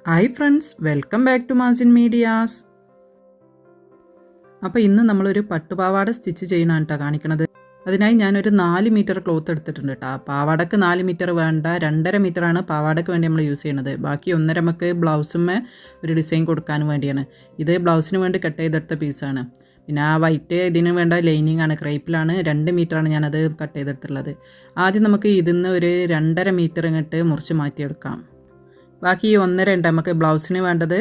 Hi friends, welcome back to Mazin Medias. അപ്പോൾ ഇന്ന് നമ്മളൊരു പട്ടുപാവാട സ്റ്റിച്ച് ചെയ്യണമാണ് കേട്ടോ കാണിക്കണത്. അതിനായി ഞാനൊരു 4 മീറ്റർ ക്ലോത്ത് എടുത്തിട്ടുണ്ട് കേട്ടോ. പാവാടക്ക് 4 മീറ്റർ വേണ്ട, 2.5 മീറ്ററാണ് പാവാടക്ക് വേണ്ടി നമ്മൾ യൂസ് ചെയ്യണത്. ബാക്കി 1.5 നമുക്ക് ബ്ലൗസുമേ ഒരു ഡിസൈൻ കൊടുക്കാൻ വേണ്ടിയാണ്. ഇത് ബ്ലൗസിന് വേണ്ടി കട്ട് ചെയ്തെടുത്ത പീസാണ്. പിന്നെ ആ വൈറ്റ് ഇതിന് വേണ്ട ലൈനിങ് ആണ്, ക്രേപ്പിലാണ്. 2 മീറ്ററാണ് ഞാനത് കട്ട് ചെയ്തെടുത്തുള്ളത്. ആദ്യം നമുക്ക് ഇതിന്ന് ഒരു 2.5 മീറ്റർ ഇങ്ങോട്ട് മുറിച്ച് മാറ്റിയെടുക്കാം. ബാക്കി ഈ 1.5 ഉണ്ട് നമുക്ക് ബ്ലൗസിന് വേണ്ടത്.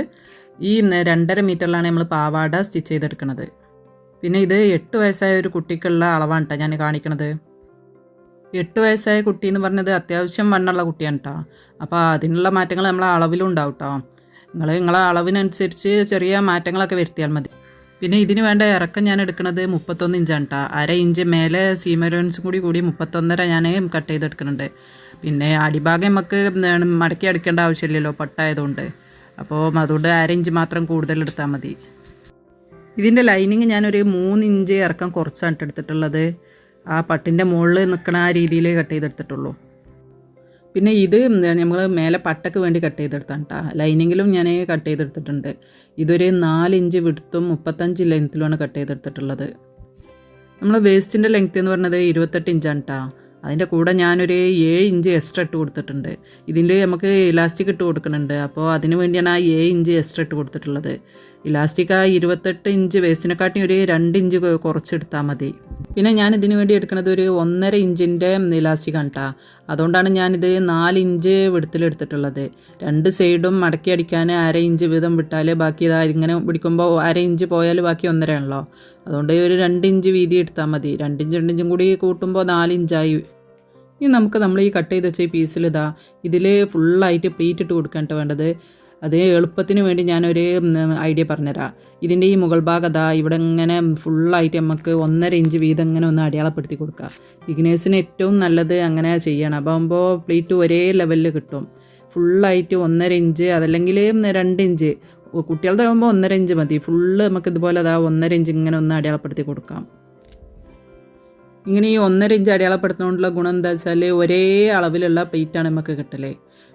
ഈ 2.5 മീറ്ററിലാണ് നമ്മൾ പാവാട സ്റ്റിച്ച് ചെയ്തെടുക്കുന്നത്. പിന്നെ ഇത് 8 വയസ്സായ ഒരു കുട്ടിക്കുള്ള അളവാണ് കേട്ടോ ഞാൻ കാണിക്കണത്. 8 വയസ്സായ കുട്ടി എന്ന് പറഞ്ഞത് അത്യാവശ്യം വണ്ണുള്ള കുട്ടിയാണ് കേട്ടോ. അപ്പോൾ അതിനുള്ള മാറ്റങ്ങൾ നമ്മളെ അളവിലും ഉണ്ടാവും കേട്ടോ. നിങ്ങളെ അളവിനനുസരിച്ച് ചെറിയ മാറ്റങ്ങളൊക്കെ വരുത്തിയാൽ മതി. പിന്നെ ഇതിന് വേണ്ട ഇറക്കം ഞാൻ എടുക്കുന്നത് 31 ഇഞ്ചാണ് കേട്ടോ. 1/2 ഇഞ്ച് മേലെ സീം അലവൻസും കൂടി 31.5 ഞാൻ കട്ട് ചെയ്തെടുക്കുന്നുണ്ട്. പിന്നെ അടിഭാഗം നമുക്ക് മടക്കി അടിക്കേണ്ട ആവശ്യമില്ലല്ലോ പട്ടായതുകൊണ്ട്. അപ്പോൾ അതുകൊണ്ട് 1/2 ഇഞ്ച് മാത്രം കൂടുതൽ എടുത്താൽ മതി. ഇതിൻ്റെ ലൈനിങ് ഞാനൊരു 3 ഇഞ്ച് ഇറക്കം കുറച്ചാണ് എടുത്തിട്ടുള്ളത്. ആ പട്ടിൻ്റെ മുകളിൽ നിൽക്കണ ആ രീതിയിൽ കട്ട് ചെയ്തെടുത്തിട്ടുള്ളൂ. പിന്നെ ഇത് നമ്മൾ മേലെ പട്ടക്ക് വേണ്ടി കട്ട് ചെയ്തെടുത്താണ് കേട്ടോ. ലൈനിങ്ങിലും ഞാൻ കട്ട് ചെയ്തെടുത്തിട്ടുണ്ട്. ഇതൊരു 4 ഇഞ്ച് വിഡ്ത്തും 35 ലെങ്ത്തിലുമാണ് കട്ട് ചെയ്തെടുത്തിട്ടുള്ളത്. നമ്മൾ വേസ്റ്റിൻ്റെ ലെങ്ത്ത് എന്ന് പറഞ്ഞത് 28 ഇഞ്ചാണ് കേട്ടോ. അതിൻ്റെ കൂടെ ഞാനൊരു 7 ഇഞ്ച് എക്സ്ട്രാ ഇട്ട് കൊടുത്തിട്ടുണ്ട്. ഇതിൻ്റെ നമുക്ക് ഇലാസ്റ്റിക് ഇട്ട് കൊടുക്കുന്നുണ്ട്. അപ്പോൾ അതിന് വേണ്ടിയാണ് ആ 7 ഇഞ്ച് എക്സ്ട്രാ ഇട്ട് കൊടുത്തിട്ടുള്ളത്. ഇലാസ്റ്റിക് ആ 28 ഇഞ്ച് വേസ്റ്റിനെക്കാട്ടി ഒരു 2 ഇഞ്ച് കുറച്ചെടുത്താൽ മതി. പിന്നെ ഞാൻ ഇതിന് വേണ്ടി എടുക്കുന്നത് ഒരു 1.5 ഇഞ്ചിൻ്റെ ഇലാസ്റ്റിക്കാണ് കേട്ടോ. അതുകൊണ്ടാണ് ഞാനിത് 4 ഇഞ്ച് വിടത്തിലെടുത്തിട്ടുള്ളത്. 2 സൈഡും മടക്കി അടിക്കാൻ 1/2 ഇഞ്ച് വീതം വിട്ടാൽ ബാക്കി ഇതാ ഇങ്ങനെ പിടിക്കുമ്പോൾ 1/2 ഇഞ്ച് പോയാൽ ബാക്കി 1.5 ആണല്ലോ. അതുകൊണ്ട് ഒരു 2 ഇഞ്ച് വീതി എടുത്താൽ മതി. 2 ഇഞ്ച് 2 ഇഞ്ചും കൂടി കൂട്ടുമ്പോൾ 4 ഇഞ്ചായി. ഇനി നമ്മൾ ഈ കട്ട് ചെയ്ത് വെച്ച ഈ പീസിൽ ഇതിൽ ഫുള്ളായിട്ട് പ്ലീറ്റ് ഇട്ട് കൊടുക്കാനായിട്ട് വേണ്ടത്. അത് എളുപ്പത്തിന് വേണ്ടി ഞാനൊരു ഐഡിയ പറഞ്ഞുതരാം. ഇതിൻ്റെ ഈ മുകൾ ഭാഗം ഇവിടെ ഇങ്ങനെ ഫുള്ളായിട്ട് നമുക്ക് 1.5 ഇഞ്ച് വീതം ഇങ്ങനെ ഒന്ന് അടയാളപ്പെടുത്തി കൊടുക്കുക. ബിഗിനേഴ്സിന് ഏറ്റവും നല്ലത് അങ്ങനെ ചെയ്യണം. അപ്പോൾ പ്ലീറ്റ് ഒരേ ലെവലിൽ കിട്ടും. ഫുള്ളായിട്ട് 1.5 ഇഞ്ച് അതല്ലെങ്കിൽ 2 ഇഞ്ച്, കുട്ടികളുടെ ആകുമ്പോൾ 1.5 ഇഞ്ച് മതി. ഫുള്ള് നമുക്ക് ഇതുപോലെ 1.5 ഇഞ്ച് ഇങ്ങനെ ഒന്ന് അടയാളപ്പെടുത്തി കൊടുക്കാം. ഇങ്ങനെ ഈ 1.5 ഇഞ്ച് അടയാളപ്പെടുത്തുന്നതുകൊണ്ടുള്ള ഗുണം എന്താ വെച്ചാൽ ഒരേ അളവിലുള്ള പ്ലീറ്റാണ് നമുക്ക് കിട്ടലേ.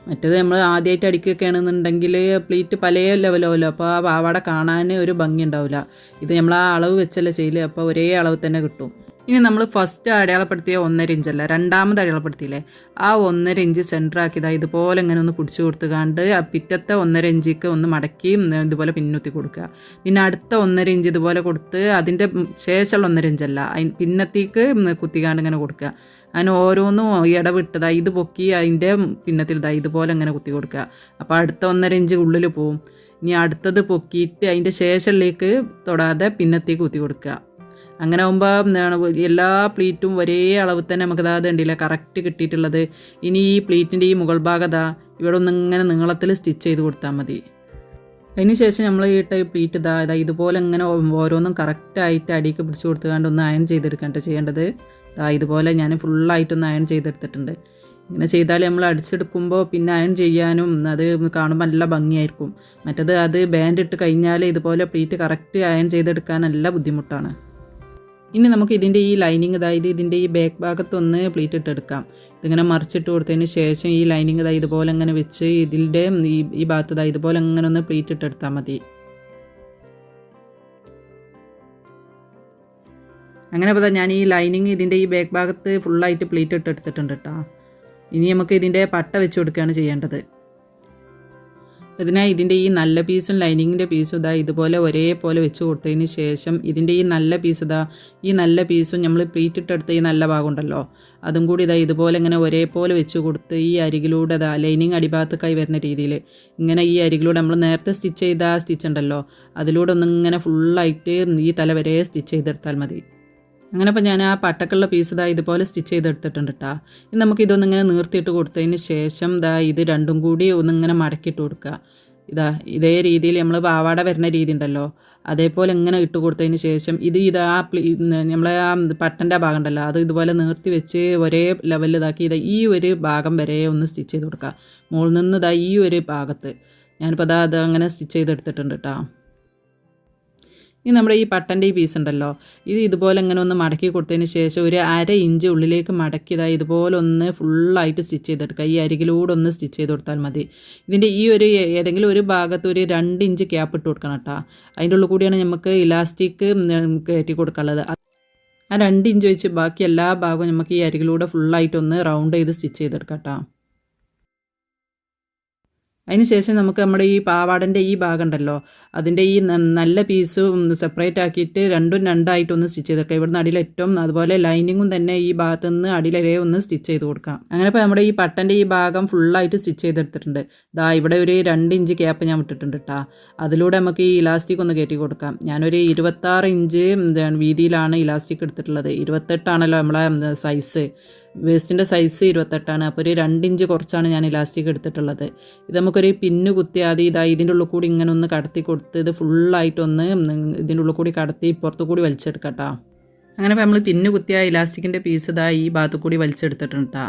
മറ്റേത് നമ്മൾ ആദ്യമായിട്ട് അടിക്കുകയൊക്കെ ആണെന്നുണ്ടെങ്കിൽ പ്ലീറ്റ് പല ലെവലാവുമല്ലോ. അപ്പോൾ ആ പാവാട കാണാൻ ഒരു ഭംഗി ഉണ്ടാവില്ല. ഇത് നമ്മൾ ആ അളവ് വെച്ചല്ലേ ചെയ്യല്, അപ്പോൾ ഒരേ അളവ് തന്നെ കിട്ടും. ഇനി നമ്മൾ ഫസ്റ്റ് അടയാളപ്പെടുത്തിയ 1.5 ഇഞ്ചല്ല, രണ്ടാമത് അടയാളപ്പെടുത്തിയില്ലേ, ആ 1.5 ഇഞ്ച് സെൻറ്റർ ആക്കിയതാണ് ഇതുപോലെ ഇങ്ങനെ ഒന്ന് പിടിച്ചു കൊടുത്തുകൊണ്ട് ആ പിറ്റത്തെ 1.5 ഇഞ്ചിക്ക് ഒന്ന് മടക്കി ഇതുപോലെ പിന്നുത്തി കൊടുക്കുക. പിന്നെ അടുത്ത 1.5 ഇഞ്ച് ഇതുപോലെ കൊടുത്ത് അതിൻ്റെ ശേഷമുള്ള 1.5 ഇഞ്ചല്ല പിന്നത്തേക്ക് കുത്തിക്കാണ്ട് ഇങ്ങനെ കൊടുക്കുക. അങ്ങനെ ഓരോന്നും ഇടവിട്ടതാ ഇത് പൊക്കി അതിൻ്റെ പിന്നത്തിൽ ഇതുപോലെ ഇങ്ങനെ കുത്തി കൊടുക്കുക. അപ്പോൾ അടുത്ത 1.5 ഇഞ്ച് ഉള്ളിൽ പോവും. ഇനി അടുത്തത് പൊക്കിയിട്ട് അതിൻ്റെ ശേഷമുള്ളിലേക്ക് തൊടാതെ പിന്നത്തേക്ക് കുത്തി കൊടുക്കുക. അങ്ങനെ ആകുമ്പോൾ എല്ലാ പ്ലീറ്റും ഒരേ അളവ് തന്നെ നമുക്ക് ഉണ്ടല്ല കറക്റ്റ് കിട്ടിയിട്ടുള്ളത്. ഇനി ഈ പ്ലീറ്റിൻ്റെ ഈ മുകൾ ഭാഗം ഇവിടെ ഒന്ന് ഇങ്ങനെ നീളത്തിൽ സ്റ്റിച്ച് ചെയ്ത് കൊടുത്താൽ മതി. അതിന് ശേഷം നമ്മൾ ഈ പ്ലീറ്റ് ഇതുപോലെ ഇങ്ങനെ ഓരോന്നും കറക്റ്റായിട്ട് അടിക്ക് പിടിച്ച് കൊടുത്തുകൊണ്ട് ഒന്ന് അയൺ ചെയ്തെടുക്കാനായിട്ട് ചെയ്യേണ്ടത്. ഇതുപോലെ ഞാൻ ഫുള്ളായിട്ടൊന്ന് അയൺ ചെയ്തെടുത്തിട്ടുണ്ട്. ഇങ്ങനെ ചെയ്താൽ നമ്മൾ അടിച്ചെടുക്കുമ്പോൾ പിന്നെ അയൺ ചെയ്യാനും അത് കാണുമ്പോൾ നല്ല ഭംഗിയായിരിക്കും. മറ്റത് അത് ബാൻഡ് ഇട്ട് കഴിഞ്ഞാൽ ഇതുപോലെ പ്ലീറ്റ് കറക്റ്റ് അയൺ ചെയ്തെടുക്കാൻ നല്ല ബുദ്ധിമുട്ടാണ്. ഇനി നമുക്ക് ഇതിൻ്റെ ഈ ലൈനിങ് ഇതിൻ്റെ ഈ ബാക്ക് ഭാഗത്തൊന്ന് പ്ലീറ്റ് ഇട്ടെടുക്കാം. ഇതിങ്ങനെ മറിച്ചിട്ട് കൊടുത്തതിന് ശേഷം ഈ ലൈനിങ് ഇതുപോലെ അങ്ങനെ വെച്ച് ഇതിൻ്റെ ഈ ഭാഗത്ത് ഇതുപോലെ അങ്ങനെ ഒന്ന് പ്ലീറ്റ് ഇട്ടെടുത്താൽ മതി. അങ്ങനെ അപ്പോൾ ഞാൻ ഈ ലൈനിങ് ഇതിൻ്റെ ഈ ബാക്ക് ഭാഗത്ത് ഫുള്ളായിട്ട് പ്ലീറ്റ് ഇട്ടെടുത്തിട്ടുണ്ട് കേട്ടോ. ഇനി നമുക്ക് ഇതിൻ്റെ പട്ട വെച്ച് കൊടുക്കുകയാണ് ചെയ്യേണ്ടത്. ഇതിനായി ഇതിൻ്റെ ഈ നല്ല പീസും ലൈനിങ്ങിൻ്റെ പീസും ഇതുപോലെ ഒരേപോലെ വെച്ച് കൊടുത്തതിന് ശേഷം ഇതിൻ്റെ ഈ നല്ല പീസ് ഈ നല്ല പീസും നമ്മൾ പ്ലീറ്റ് ഇട്ടെടുത്ത ഈ നല്ല ഭാഗം ഉണ്ടല്ലോ അതും കൂടി ഇതുപോലെ ഇങ്ങനെ ഒരേപോലെ വെച്ച് കൊടുത്ത് ഈ അരികിലൂടെ ലൈനിങ് അടിഭാഗത്തേക്കായി വരുന്ന രീതിയിൽ ഇങ്ങനെ ഈ അരികിലൂടെ നമ്മൾ നേരത്തെ സ്റ്റിച്ച് ചെയ്ത സ്റ്റിച്ച് ഉണ്ടല്ലോ അതിലൂടെ ഒന്നിങ്ങനെ ഫുള്ളായിട്ട് ഈ തല വരെ സ്റ്റിച്ച് ചെയ്തെടുത്താൽ മതി. അങ്ങനെ അപ്പോൾ ഞാൻ ആ പട്ടക്കുള്ള പീസ് ഇതുപോലെ സ്റ്റിച്ച് ചെയ്തെടുത്തിട്ടുണ്ട് കേട്ടോ. ഇനി നമുക്ക് ഇതൊന്നിങ്ങനെ നീർത്തിയിട്ട് കൊടുത്തതിന് ശേഷം ഇത് രണ്ടും കൂടി ഒന്നിങ്ങനെ മടക്കിയിട്ട് കൊടുക്കുക. ഇതേ രീതിയിൽ നമ്മൾ പാവാട വരുന്ന രീതി ഉണ്ടല്ലോ അതേപോലെ ഇങ്ങനെ ഇട്ട് കൊടുത്തതിന് ശേഷം നമ്മളെ ആ പട്ടൻ്റെ ഭാഗം ഉണ്ടല്ലോ അത് ഇതുപോലെ നീർത്തി വെച്ച് ഒരേ ലെവലിൽ ഈ ഒരു ഭാഗം വരെ ഒന്ന് സ്റ്റിച്ച് ചെയ്ത് കൊടുക്കുക. മുകളിൽ നിന്ന് ഈ ഒരു ഭാഗത്ത് ഞാനിപ്പോൾ അത് അങ്ങനെ സ്റ്റിച്ച് ചെയ്തെടുത്തിട്ടുണ്ട് കേട്ടോ. ഈ നമ്മുടെ ഈ പട്ടൻ്റെ ഈ പീസ് ഉണ്ടല്ലോ, ഇത് ഇതുപോലെ ഇങ്ങനെ ഒന്ന് മടക്കി കൊടുത്തതിന് ശേഷം ഒരു 1/2 ഇഞ്ച് ഉള്ളിലേക്ക് മടക്കിയതായി ഇതുപോലെ ഒന്ന് ഫുള്ളായിട്ട് സ്റ്റിച്ച് ചെയ്തെടുക്കുക. ഈ അരികിലൂടെ ഒന്ന് സ്റ്റിച്ച് ചെയ്ത് കൊടുത്താൽ മതി. ഇതിൻ്റെ ഈ ഒരു ഏതെങ്കിലും ഒരു ഭാഗത്ത് ഒരു 2 ഇഞ്ച് ക്യാപ്പ് ഇട്ട് കൊടുക്കണം കേട്ടോ. അതിൻ്റെ ഉള്ളിൽ കൂടിയാണ് നമുക്ക് ഇലാസ്റ്റിക് കയറ്റി കൊടുക്കാനുള്ളത്. ആ 2 ഇഞ്ച് വെച്ച് ബാക്കി എല്ലാ ഭാഗവും നമുക്ക് ഈ അരികിലൂടെ ഫുള്ളായിട്ടൊന്ന് റൗണ്ട് ചെയ്ത് സ്റ്റിച്ച് ചെയ്തെടുക്കാം കേട്ടോ. അതിന് ശേഷം നമുക്ക് നമ്മുടെ ഈ പാവാടൻ്റെ ഈ ഭാഗം ഉണ്ടല്ലോ, അതിൻ്റെ ഈ നല്ല പീസ് സെപ്പറേറ്റ് ആക്കിയിട്ട് രണ്ടും രണ്ടായിട്ടൊന്ന് സ്റ്റിച്ച് ചെയ്തെടുക്കാം. ഇവിടുന്ന് അടിയിലേറ്റവും അതുപോലെ ലൈനിങ്ങും തന്നെ ഈ ഭാഗത്തു നിന്ന് അടിയിലരെ ഒന്ന് സ്റ്റിച്ച് ചെയ്ത് കൊടുക്കാം. അങ്ങനെ ഇപ്പോൾ നമ്മുടെ ഈ പട്ടൻ്റെ ഈ ഭാഗം ഫുള്ളായിട്ട് സ്റ്റിച്ച് ചെയ്തെടുത്തിട്ടുണ്ട്. ഇവിടെ ഒരു 2 ഇഞ്ച് ക്യാപ്പ് ഞാൻ വിട്ടിട്ടുണ്ട് കേട്ടോ. അതിലൂടെ നമുക്ക് ഈ ഇലാസ്റ്റിക് ഒന്ന് കയറ്റി കൊടുക്കാം. ഞാനൊരു 26 ഇഞ്ച് വീതിയിലാണ് ഇലാസ്റ്റിക് എടുത്തിട്ടുള്ളത്. 28ആണല്ലോ നമ്മളെ സൈസ്, വേസ്റ്റിൻ്റെ സൈസ് 28ആണ്. അപ്പോൾ ഒരു 2 ഇഞ്ച് കുറച്ചാണ് ഞാൻ ഇലാസ്റ്റിക് എടുത്തിട്ടുള്ളത്. ഇത് നമുക്കൊരു പിന്ന് കുത്തിയാതെ ഇതിൻ്റെ ഉള്ളിൽ കൂടി ഇങ്ങനെ ഒന്ന് കടത്തി കൊടുത്ത് ഇത് ഫുള്ളായിട്ടൊന്ന് ഇതിൻ്റെ ഉള്ളിൽ കൂടി കടത്തി പുറത്തു കൂടി വലിച്ചെടുക്കാം കേട്ടോ. അങ്ങനെ ഇപ്പോൾ നമ്മൾ പിന്ന് കുത്തിയ ഇലാസ്റ്റിക്കിൻ്റെ പീസ് ഈ ഭാഗത്തു കൂടി വലിച്ചെടുത്തിട്ടുണ്ട് കേട്ടോ.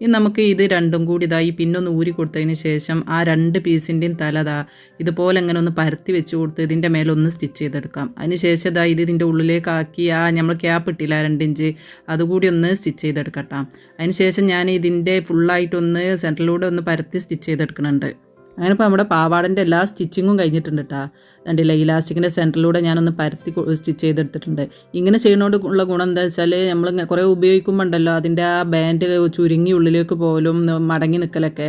ഇനി നമുക്ക് ഇത് രണ്ടും കൂടി ഈ പിന്നൊന്ന് ഊരി കൊടുത്തതിന് ശേഷം ആ 2 പീസിൻ്റെയും തല ഇതുപോലെ അങ്ങനെ ഒന്ന് പരത്തി വെച്ച് കൊടുത്ത് ഇതിൻ്റെ മേലൊന്ന് സ്റ്റിച്ച് ചെയ്തെടുക്കാം. അതിന് ശേഷം ഇത് ഇതിൻ്റെ ഉള്ളിലേക്കാക്കി ആ നമ്മൾ ക്യാപ്പ് ഇട്ടില്ല 2 ഇഞ്ച്, അതുകൂടി ഒന്ന് സ്റ്റിച്ച് ചെയ്തെടുക്കാം കേട്ടോ. അതിന് ശേഷം ഞാൻ ഇതിൻ്റെ ഫുള്ളായിട്ടൊന്ന് സെൻറ്ററിലൂടെ ഒന്ന് പരത്തി സ്റ്റിച്ച് ചെയ്തെടുക്കുന്നുണ്ട്. അങ്ങനെ ഇപ്പോൾ നമ്മുടെ പാവാടൻ്റെ എല്ലാ സ്റ്റിച്ചിങ്ങും കഴിഞ്ഞിട്ടുണ്ട് കേട്ടോ. കണ്ടില്ല, ഇലാസ്റ്റിക്കിൻ്റെ സെൻറ്ററിലൂടെ ഞാനൊന്ന് പരത്തി സ്റ്റിച്ച് ചെയ്തെടുത്തിട്ടുണ്ട്. ഇങ്ങനെ ചെയ്യുന്നതുകൊണ്ട് ഉള്ള ഗുണം എന്താ വെച്ചാൽ നമ്മൾ കുറേ ഉപയോഗിക്കുമ്പോൾ ഉണ്ടല്ലോ അതിൻ്റെ ആ ബാൻഡ് ചുരുങ്ങി ഉള്ളിലേക്ക് പോലും മടങ്ങി നിൽക്കലൊക്കെ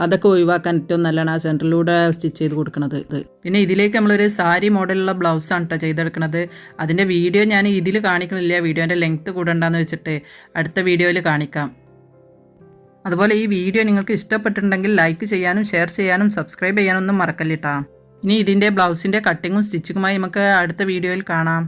അതൊക്കെ ഒഴിവാക്കാൻ ഏറ്റവും നല്ലതാണ് ആ സെൻറ്ററിലൂടെ സ്റ്റിച്ച് ചെയ്ത് കൊടുക്കുന്നത്. പിന്നെ ഇതിലേക്ക് നമ്മളൊരു സാരി മോഡലുള്ള ബ്ലൗസാണ് കേട്ടോ ചെയ്തെടുക്കുന്നത്. അതിൻ്റെ വീഡിയോ ഞാൻ ഇതിൽ കാണിക്കണില്ല, വീഡിയോൻ്റെ ലെങ്ത്ത് കൂടണ്ടെന്ന് വെച്ചിട്ട് അടുത്ത വീഡിയോയിൽ കാണിക്കാം. അതുപോലെ ഈ വീഡിയോ നിങ്ങൾക്ക് ഇഷ്ടപ്പെട്ടിട്ടുണ്ടെങ്കിൽ ലൈക്ക് ചെയ്യാനും ഷെയർ ചെയ്യാനും സബ്സ്ക്രൈബ് ചെയ്യാനൊന്നും മറക്കല്ലിട്ടാ. ഇനി ഇതിൻ്റെ ബ്ലൗസിൻ്റെ കട്ടിങ്ങും സ്റ്റിച്ചിങ്ങുമായി നമുക്ക് അടുത്ത വീഡിയോയിൽ കാണാം.